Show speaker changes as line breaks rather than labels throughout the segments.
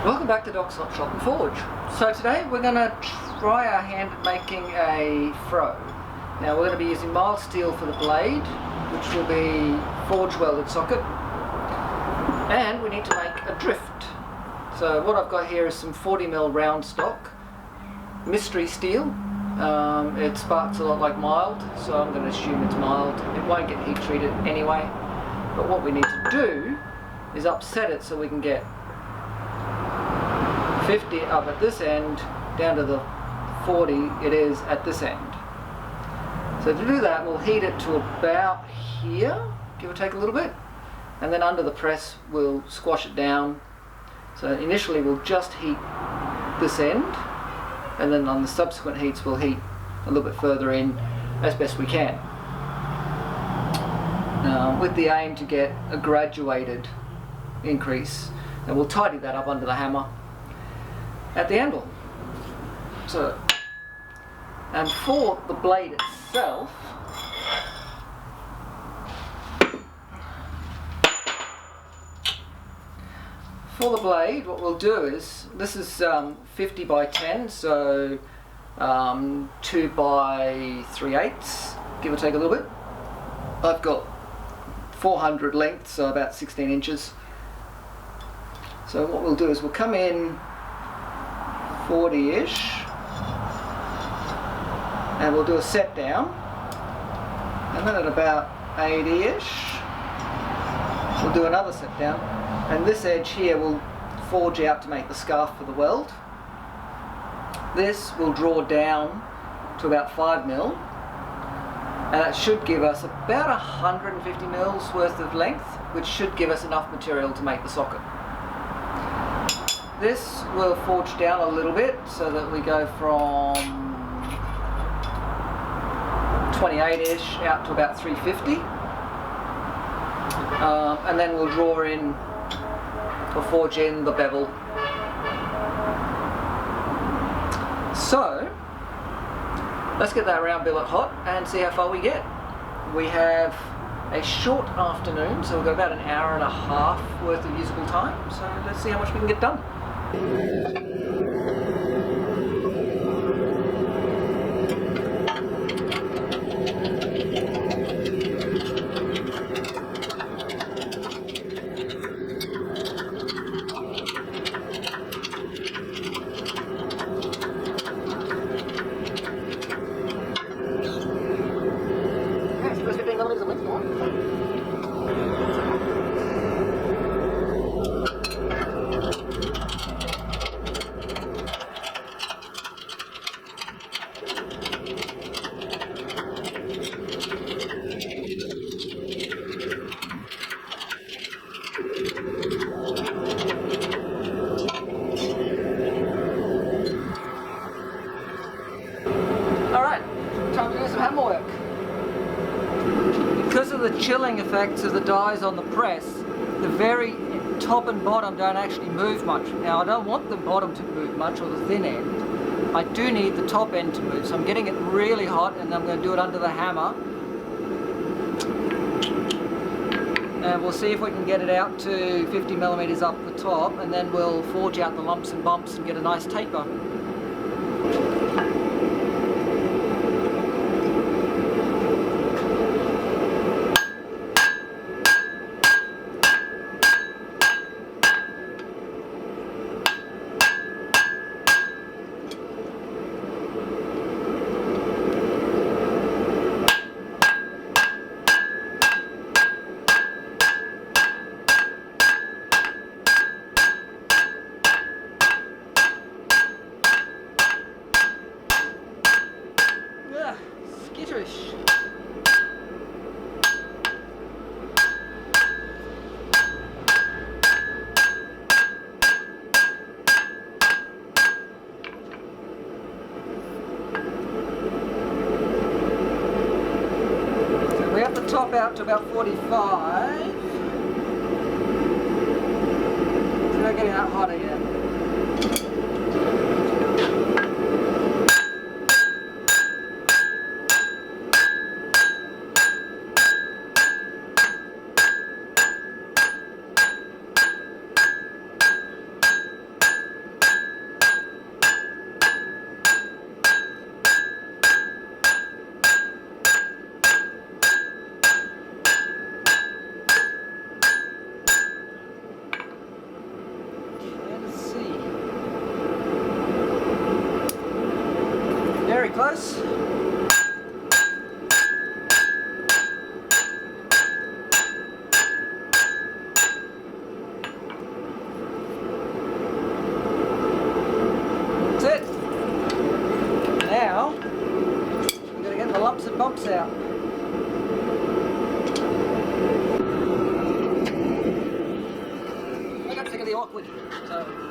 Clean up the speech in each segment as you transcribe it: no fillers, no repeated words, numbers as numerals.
Welcome back to Doc's Hot Shop and Forge. So today we're going to try our hand at making a Froe. Now we're going to be using mild steel for the blade, which will be forge welded socket, and we need to make a drift. So what I've got here is some 40mm round stock, mystery steel. It sparks a lot like mild, so I'm going to assume it's mild. It won't get heat treated anyway, but what we need to do is upset it so we can get 50 up at this end down to the 40 it is at this end. So to do that, we'll heat it to about here, give or take a little bit, and then under the press we'll squash it down. So initially we'll just heat this end, and then on the subsequent heats we'll heat a little bit further in as best we can, with the aim to get a graduated increase, and we'll tidy that up under the hammer at the anvil. So, and for the blade itself, what we'll do is, this is 50 by 10, so 2 by 3/8, give or take a little bit. I've got 400 length, so about 16 inches. So what we'll do is we'll come in 40-ish, and we'll do a set down, and then at about 80-ish we'll do another set down, and this edge here will forge out to make the scarf for the weld. This will draw down to about 5mm, and that should give us about 150 mils worth of length, which should give us enough material to make the socket. This will forge down a little bit so that we go from 28-ish out to about 350, and then we'll draw in or forge in the bevel. So let's get that round billet hot and see how far we get. We have a short afternoon, so we've got about an hour and a half worth of usable time, so let's see how much we can get done. Because of the chilling effects of the dies on the press, the very top and bottom don't actually move much. Now I don't want the bottom to move much, or the thin end. I do need the top end to move, so I'm getting it really hot, and I'm going to do it under the hammer. And we'll see if we can get it out to 50mm up the top, and then we'll forge out the lumps and bumps and get a nice taper. Skitterish. So we have to top out to about 45. So we're getting that hotter yet. close. That's it. Now, we're going to get the lumps and bumps out. I got sick of the awkward, so...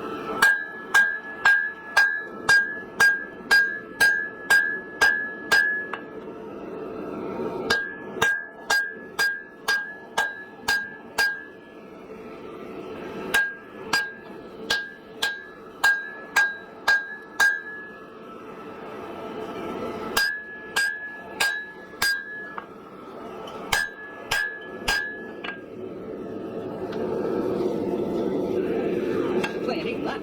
plenty of heat in that.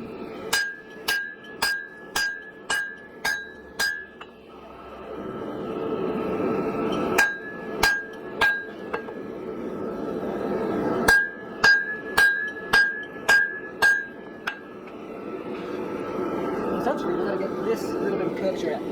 Essentially, we're going to get this little bit of curvature out.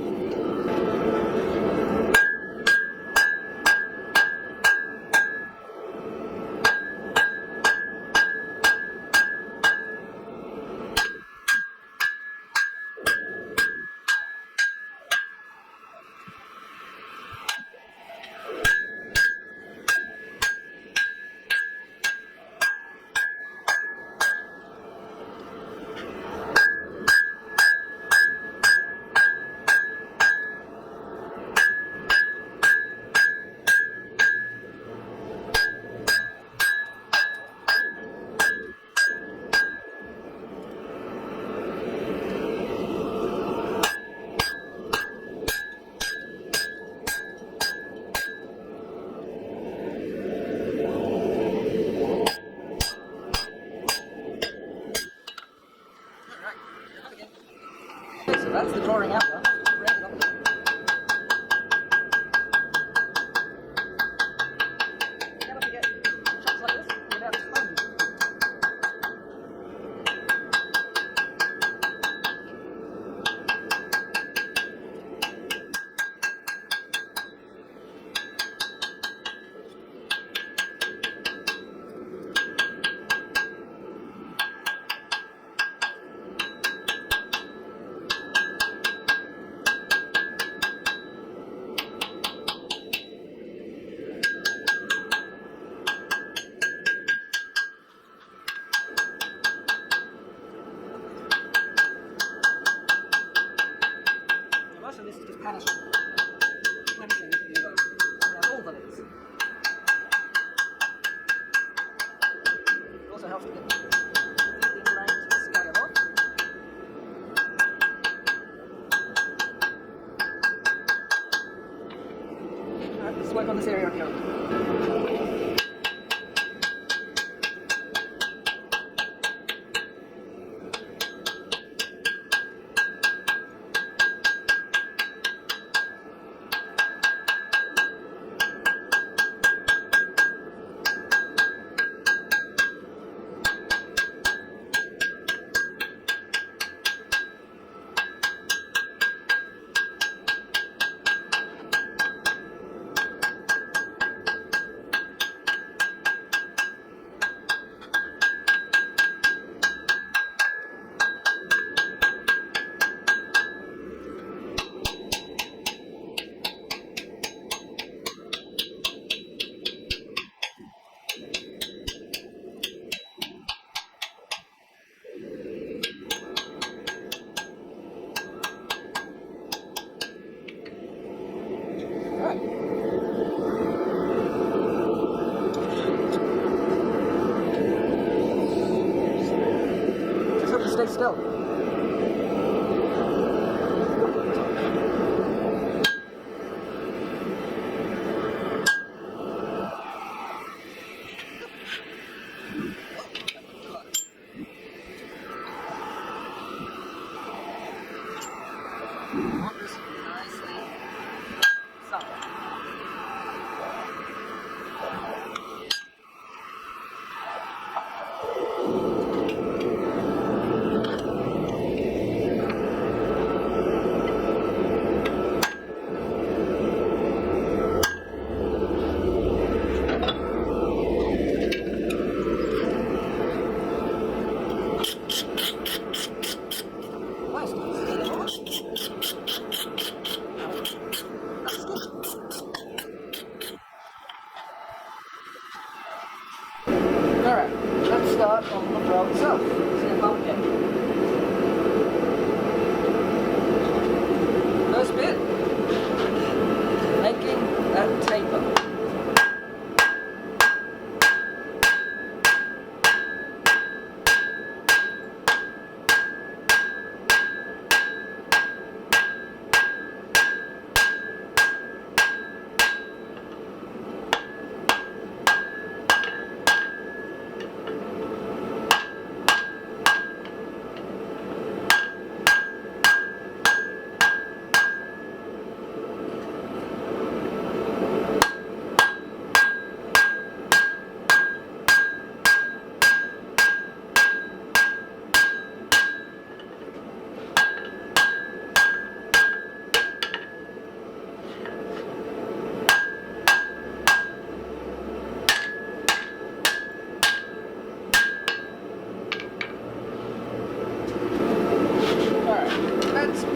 So that's the drawing out done. Never forget, shots like this, you have tons. Most of this is just punishment. Punishing around all the legs. It also helps to get the grain to scale off. Alright, let's work on this area up here. Just have to stay still. Want this nicely supple.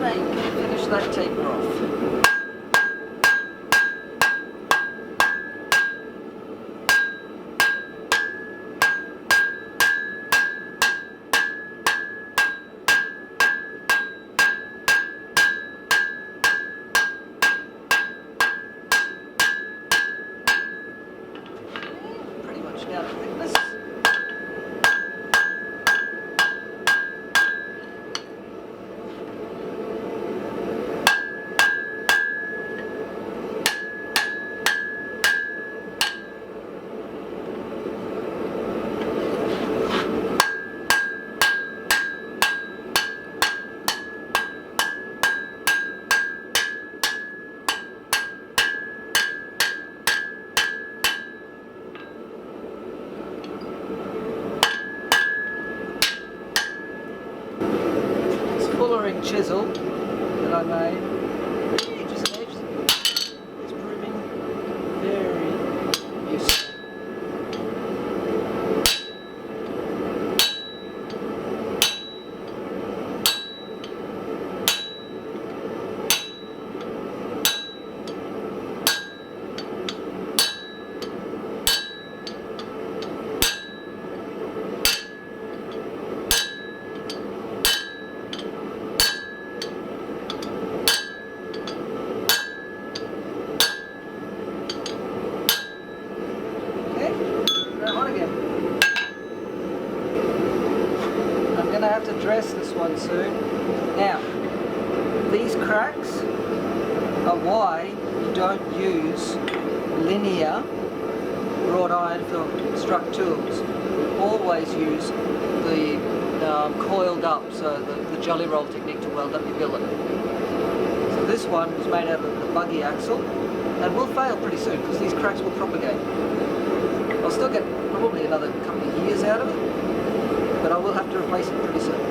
finish that taper off. Pretty much down to thickness. Fullering chisel that I made, just an edge is proving very useful. I'm going to have to dress this one soon. Now, these cracks are why you don't use linear wrought iron for struck tools. You always use the coiled up, so the jolly roll technique to weld up your billet. So this one was made out of the buggy axle and will fail pretty soon because these cracks will propagate. I'll still get probably another couple of years out of it, but I will have to replace it pretty soon.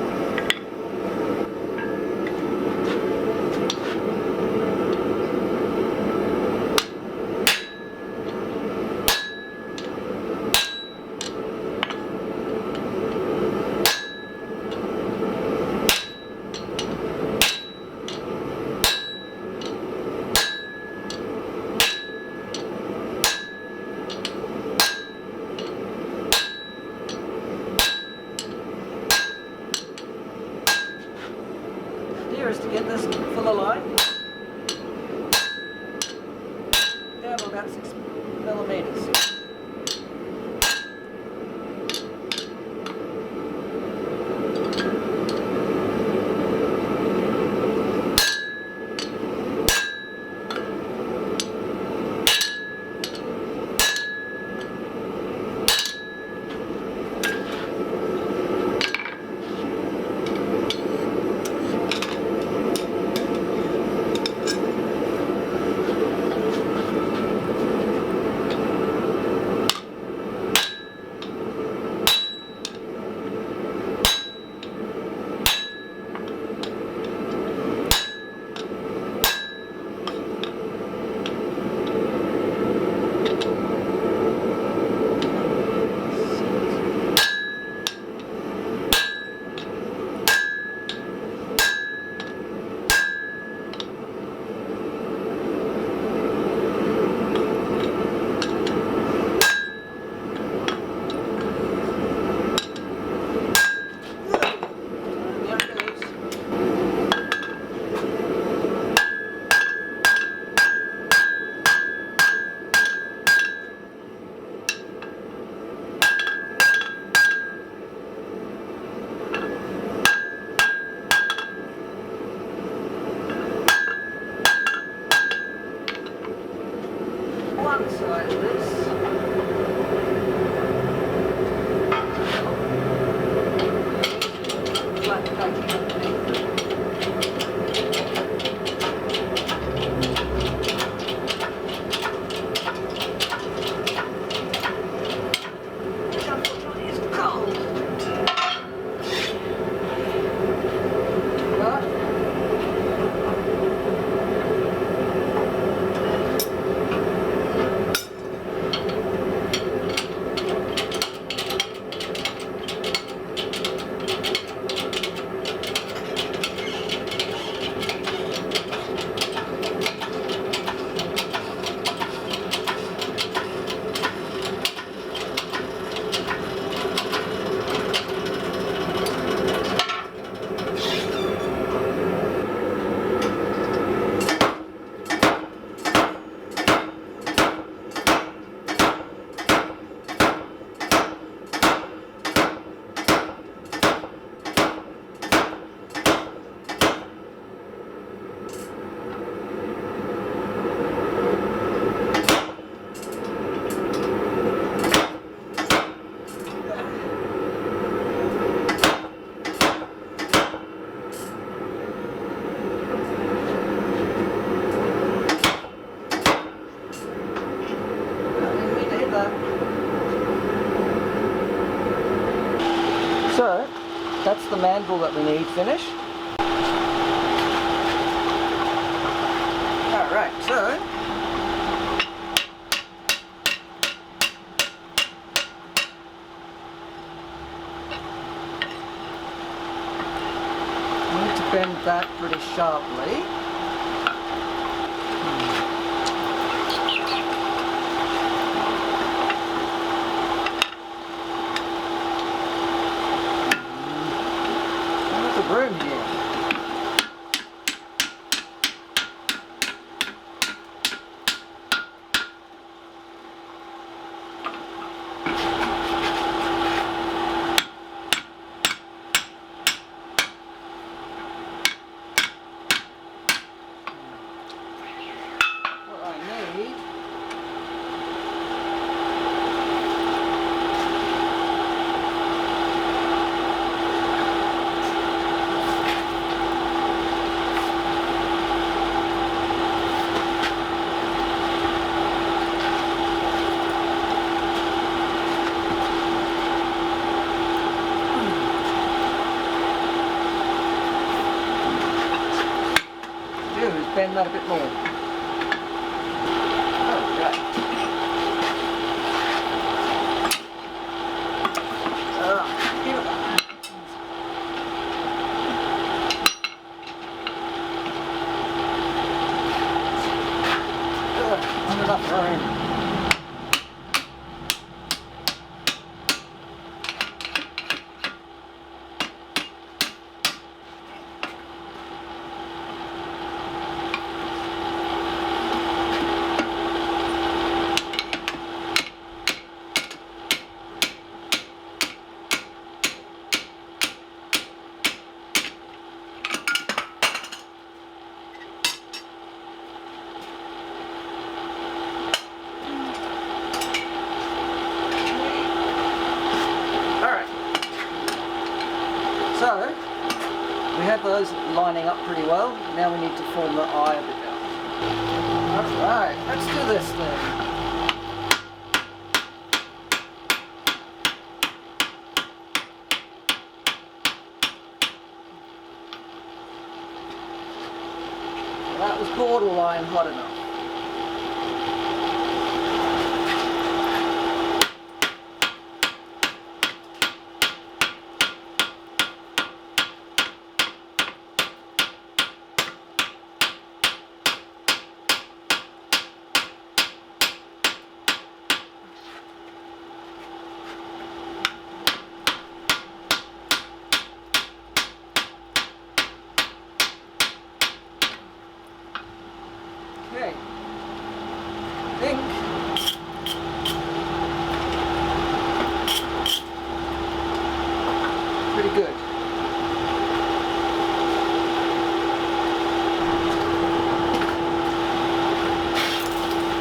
Is to get this full of line down to about 6 millimeters. One side of this. Flat packing underneath. Which unfortunately is cold. But need finish. Alright, so I need to bend that pretty sharply. Room here. What I need bend that a bit more. Okay. Give it that. Not enough room. So, we have those lining up pretty well. Now we need to form the eye of the dove. Alright, let's do this thing. That was borderline hot enough. Okay, I think pretty good.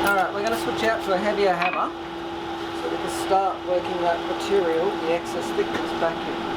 Alright, we're going to switch out to a heavier hammer so we can start working that material, the excess thickness, back in.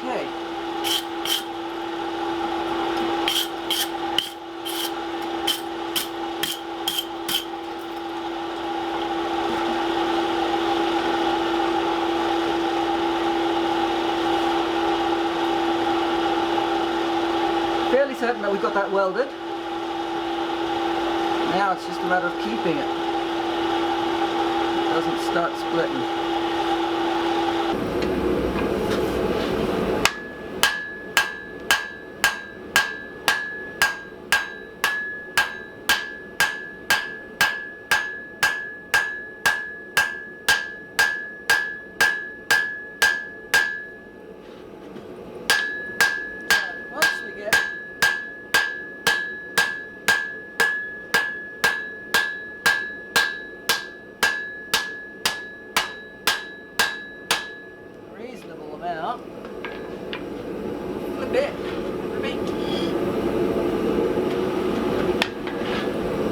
Okay. Fairly certain that we've got that welded. Now it's just a matter of keeping it. It doesn't start splitting. out. Flip it.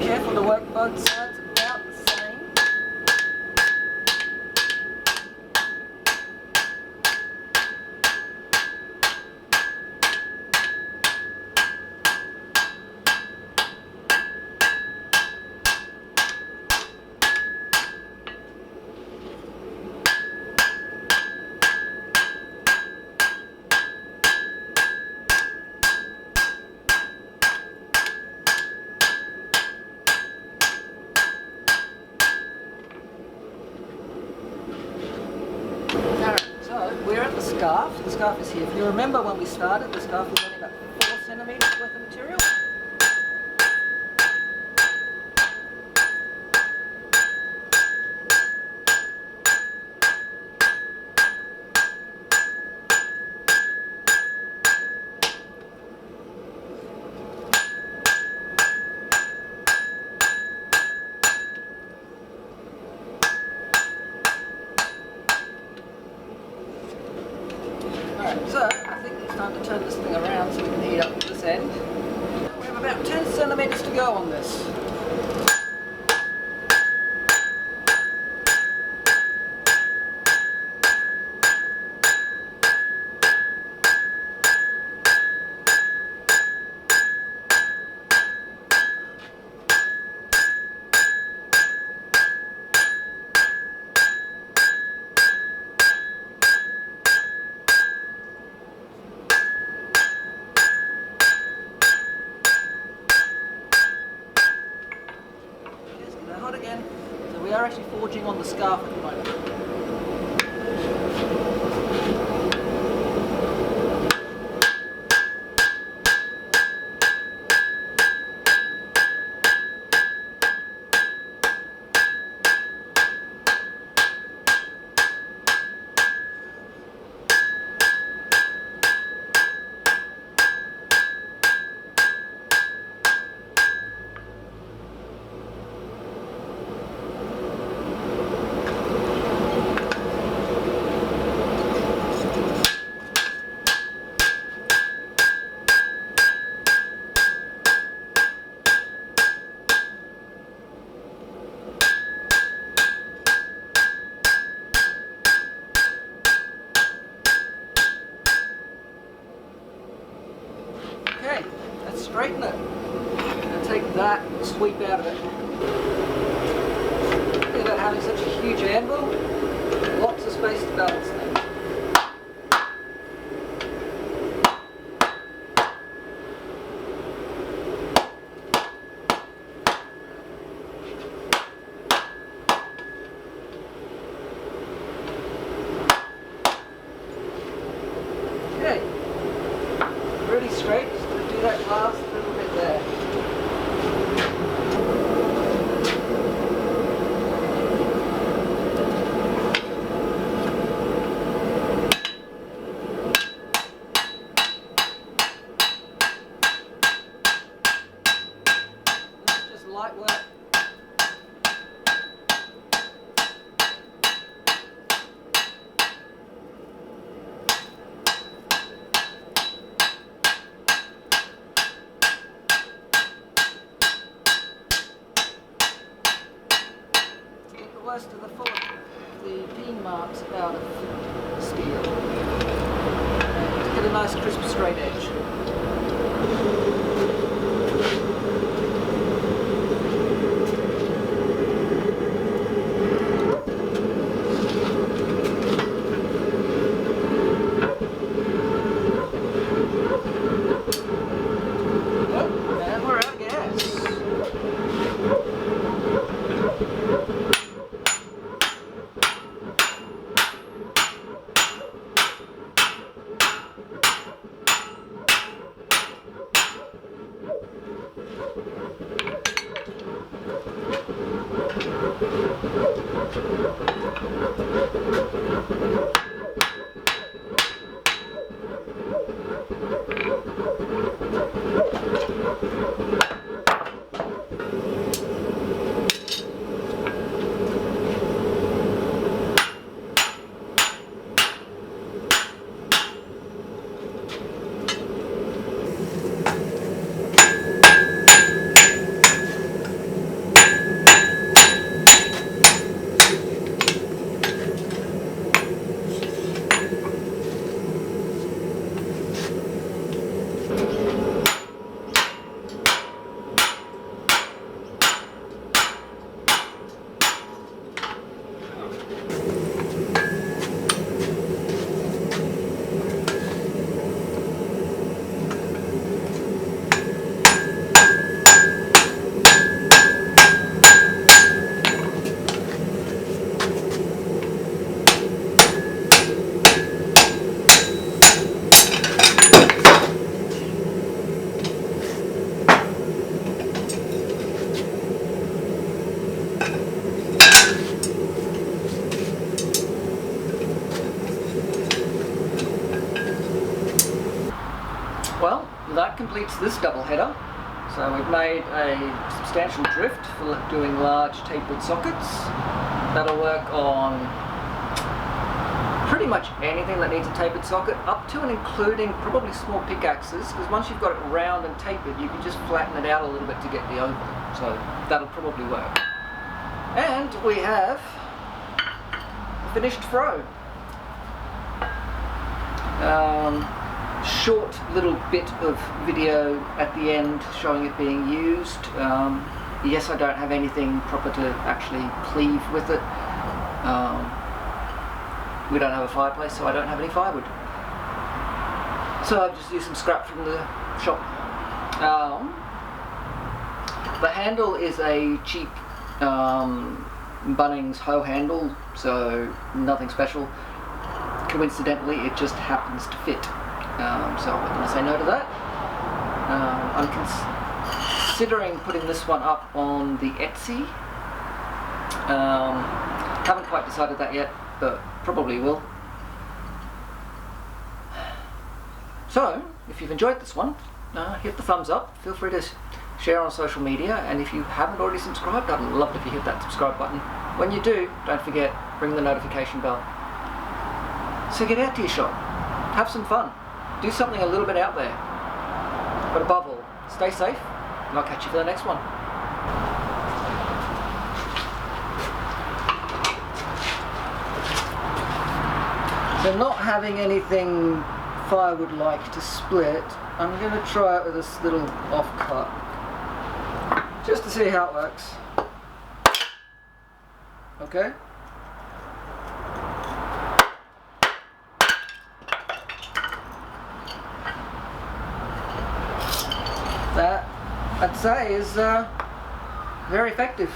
Careful to work both sides about the same. We're at the scarf. The scarf is here. If you remember when we started, the scarf was only about 4 centimetres worth of material. So, I think it's time to turn this thing around so we can heat up this end. We have about 10 centimetres to go on this. Again, so we are actually forging on the scarf at the moment. Okay, let's straighten it. And take that sweep out of it. Think about having such a huge anvil, lots of space to balance things. Okay, really straight, just going to do that last little bit there. This is just light work. Worst of the peen marks out of steel to get a nice crisp straight edge. And we're out of gas. completes this double header. So we've made a substantial drift for doing large tapered sockets. That'll work on pretty much anything that needs a tapered socket, up to and including probably small pickaxes, because once you've got it round and tapered, you can just flatten it out a little bit to get the oval. So that'll probably work. And we have the finished Froe. Short little bit of video at the end showing it being used. Yes, I don't have anything proper to actually cleave with it. We don't have a fireplace, so I don't have any firewood. So I've just used some scrap from the shop. The handle is a cheap Bunnings hoe handle, so nothing special. Coincidentally, it just happens to fit. So I'm going to say no to that. I'm considering putting this one up on the Etsy. Haven't quite decided that yet, but probably will. So, if you've enjoyed this one, hit the thumbs up. Feel free to share on social media, and if you haven't already subscribed, I'd love it if you hit that subscribe button. When you do, don't forget, ring the notification bell. So get out to your shop, have some fun, do something a little bit out there. But above all, stay safe, and I'll catch you for the next one. So not having anything firewood-like to split, I'm going to try it with this little offcut, just to see how it works. Okay? That, I'd say, is very effective.